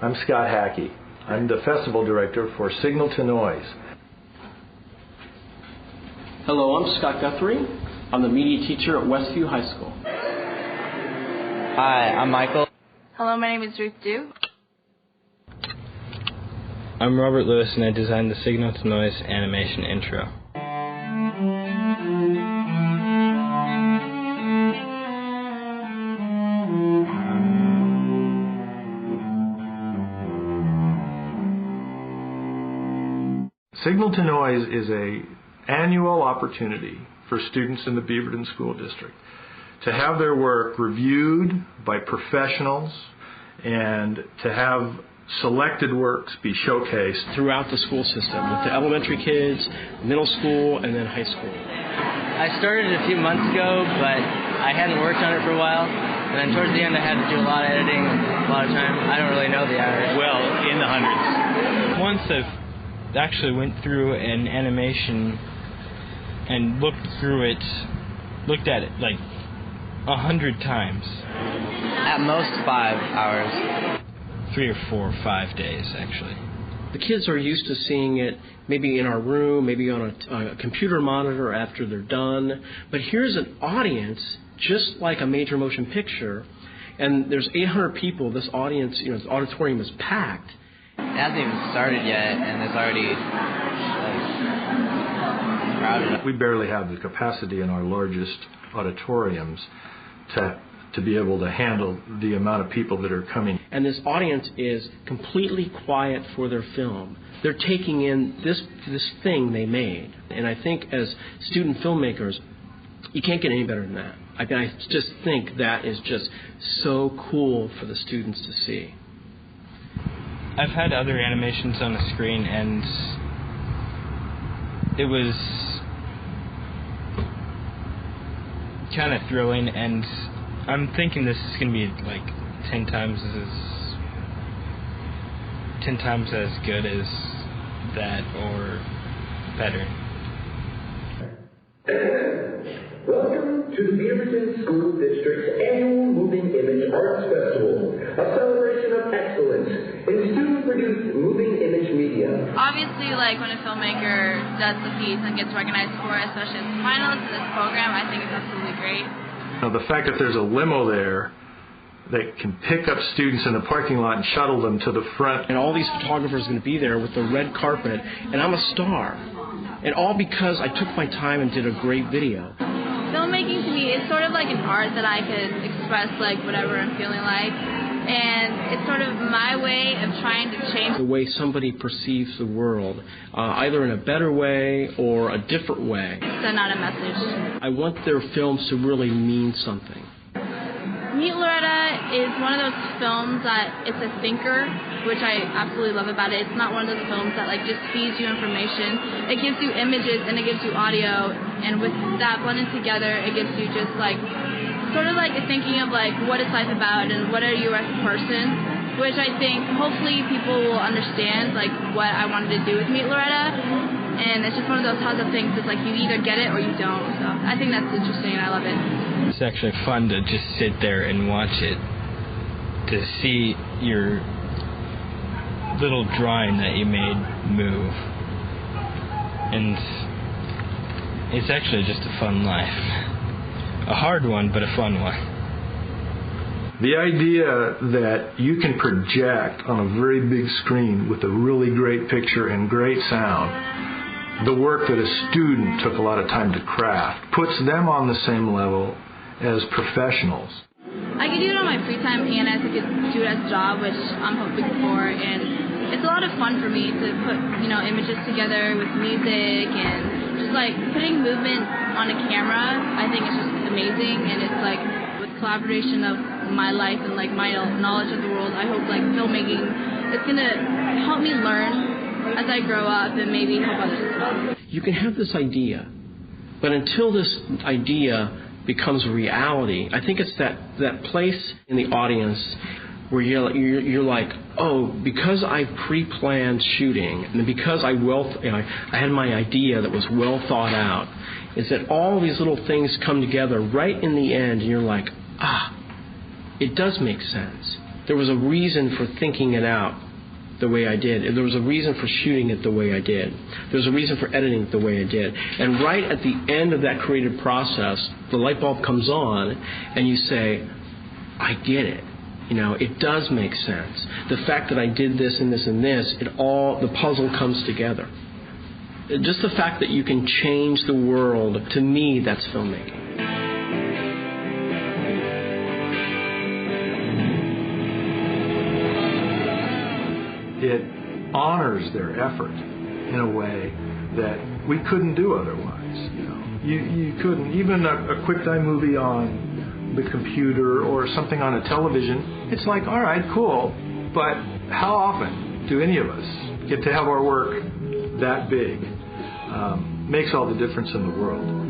I'm Scott Hackey. I'm the Festival Director for Signal to Noise. Hello, I'm Scott Guthrie. I'm the media teacher at Westview High School. Hi, I'm Michael. Hello, my name is Ruth Dew. I'm Robert Lewis, and I designed the Signal to Noise animation intro. Signal to Noise is an annual opportunity for students in the Beaverton School District to have their work reviewed by professionals and to have selected works be showcased Throughout the school system, with the elementary kids, middle school, and then high school. I started a few months ago, but I hadn't worked on it for a while. And then towards the end I had to do a lot of editing, a lot of time. I don't really know the hours. Well, in the hundreds. Once I've actually went through an animation and looked at it like 100 times. At most 5 hours. 3 or 4 or 5 days, actually. The kids are used to seeing it maybe in our room, maybe on a computer monitor after they're done. But here's an audience, just like a major motion picture, and there's 800 people. This audience, this auditorium is packed. It hasn't even started yet, and it's already crowded. We barely have the capacity in our largest auditoriums to be able to handle the amount of people that are coming. And this audience is completely quiet for their film. They're taking in this thing they made. And I think as student filmmakers, you can't get any better than that. I just think that is just so cool for the students to see. I've had other animations on the screen, and it was kind of thrilling, and I'm thinking this is going to be like 10 times as good as that or better. Welcome to the Beaverton School District's annual Moving Image Arts Festival, a celebration of excellence in student-produced moving image media. Obviously, when a filmmaker does the piece and gets recognized for it, especially as a finalist in this program, I think it's absolutely great. Now, the fact that there's a limo there that can pick up students in the parking lot and shuttle them to the front. And all these photographers are going to be there with the red carpet, and I'm a star. And all because I took my time and did a great video. Filmmaking to me is sort of like an art that I could express whatever I'm feeling like. And it's sort of my way of trying to change the way somebody perceives the world, either in a better way or a different way. Send out a message. I want their films to really mean something. Meet Loretta is one of those films that it's a thinker, which I absolutely love about it. It's not one of those films that just feeds you information. It gives you images and it gives you audio, and with that blended together, it gives you just sort of a thinking of what is life about and what are you as a person, which I think hopefully people will understand what I wanted to do with Meet Loretta. And it's just one of those types of things. It's you either get it or you don't. So I think that's interesting and I love it. It's actually fun to just sit there and watch it, to see your little drawing that you made move. And it's actually just a fun life. A hard one, but a fun one. The idea that you can project on a very big screen with a really great picture and great sound, the work that a student took a lot of time to craft, puts them on the same level as professionals. I could do it on my free time, and I could do it as a job, which I'm hoping for. And it's a lot of fun for me to put, images together with music and just putting movement on a camera. I think it's just amazing, and it's with collaboration of my life and my knowledge of the world. I hope filmmaking is gonna help me learn as I grow up and maybe help others as well. You can have this idea, but until this idea becomes reality, I think it's that place in the audience where you're like, oh, because I pre-planned shooting and because I had my idea that was well thought out, is that all these little things come together right in the end, and you're like, it does make sense. There was a reason for thinking it out the way I did. There was a reason for shooting it the way I did. There was a reason for editing it the way I did. And right at the end of that creative process, the light bulb comes on and you say, I get it. It does make sense. The fact that I did this and this and this, the puzzle comes together. Just the fact that you can change the world, to me, that's filmmaking. It honors their effort in a way that we couldn't do otherwise. You couldn't. Even a quick time movie on the computer or something on a television, it's like, all right, cool, but how often do any of us get to have our work that big? Makes all the difference in the world.